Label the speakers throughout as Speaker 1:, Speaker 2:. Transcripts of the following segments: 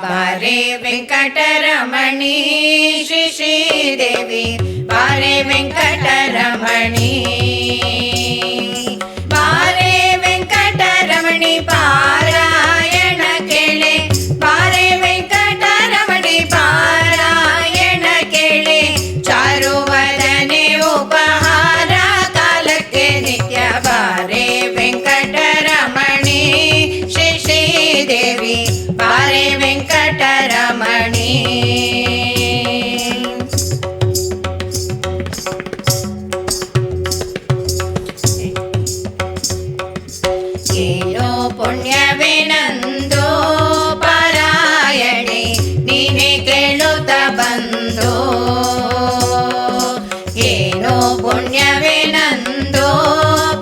Speaker 1: ಬಾರೆ ವೆಂಕಟರಮಣಿ ಶ್ರೀ ಶ್ರೀದೇವಿ ಬಾರೆ ವೆಂಕಟರಮಣಿ ಬಾರೆ ವೆಂಕಟರಮಣಿ ಪಾರಾಯಣ ಕೇಳೆ ಬಾರೆ ವೆಂಕಟರಮಣಿ ಪಾರಾಯಣ ಕೇಳೆ ಚಾರುವದನೆ ಉಪಹಾರ ಕಾಲಕ್ಕೆ ನಿತ್ಯ ಬಾರೆ ವೆಂಕಟರಮಣಿ ಶ್ರೀ ಶ್ರೀದೇವಿ ಬಾರೆ ವೆಂಕಟರಮಣಿ ಏನೋ ಪುಣ್ಯವೇನಂದೋ ಪಾರಾಯಣೆ ನೀನೆ ಕೇಳುತ್ತ ಬಂದೋ ಏನೋ ಪುಣ್ಯವೇನಂದೋ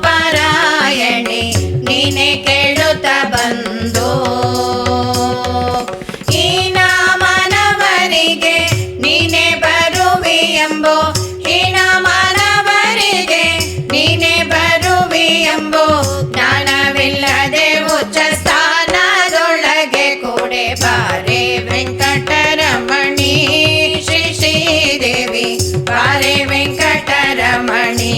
Speaker 1: ಪಾರಾಯಣೆ ನೀನೆ ಕೇಳುತ್ತ ಬಂದೋ ಈ ಮಾನವರಿಗೆ ನೀನೆ ಬರುವಿ ಎಂಬೋ ಹೀನ ಮಾನವರಿಗೆ ನೀನೆ ಬರುವಿ ಎಂಬೋ ಜ್ಞಾನವಿಲ್ಲದೆ ಉಚ್ಚ ಸ್ಥಾನದೊಳಗೆ ಕೂಡೆ ಬಾರೆ ವೆಂಕಟರಮಣಿ ಶ್ರೀ ಶ್ರೀದೇವಿ ಬಾರೆ ವೆಂಕಟರಮಣಿ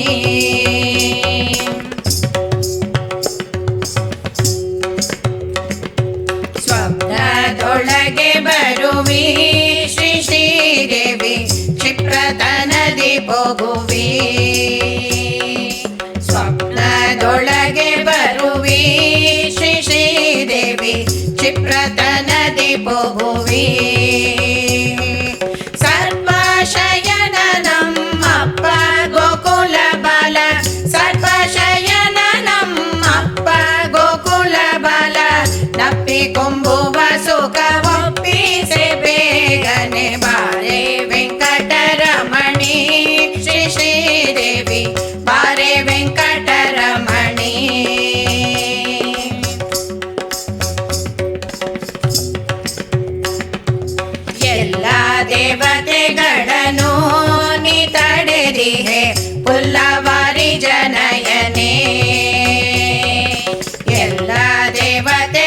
Speaker 1: ಸ್ವಪ್ನದೊಳಗೆ ಬರುವಿ ಶ್ರೀ ಶ್ರೀದೇವಿ ಕ್ಷಿಪ್ರತನದಿ ಹೋಗುವಿ ಸ್ವಪ್ನದೊಳಗೆ ಬರುವಿ ಶ್ರೀ ಶ್ರೀದೇವಿ ಕ್ಷಿಪ್ರತನದಿ ಹೋಗುವಿ ಸರ್ಪಶಯನ ನಮ್ಮಪ್ಪ ಗೋಕುಲ ಬಾಲ ಸರ್ಪಶಯನ ನಮ್ಮಪ್ಪ ಗೋಕುಲ ಬಾಲ ನಪ್ಪಿಕೊಂಬುವ ಸುಖ ಒಪ್ಪಿಸೆ ಬೇಗನೆ ಬಾರೆ ವೆಂಕಟರಮಣಿ ಶ್ರೀ ಶ್ರೀದೇವಿ ಬಾರೆ ವೆಂಕಟರಮಣಿ ಎಲ್ಲ ದೇವತೆಗಳನ್ನು ನೀ ತಡೆದಿಹೆ ಪುಲ್ಲವಾರಿ ಜನಯನೇ ಎಲ್ಲ ದೇವತೆ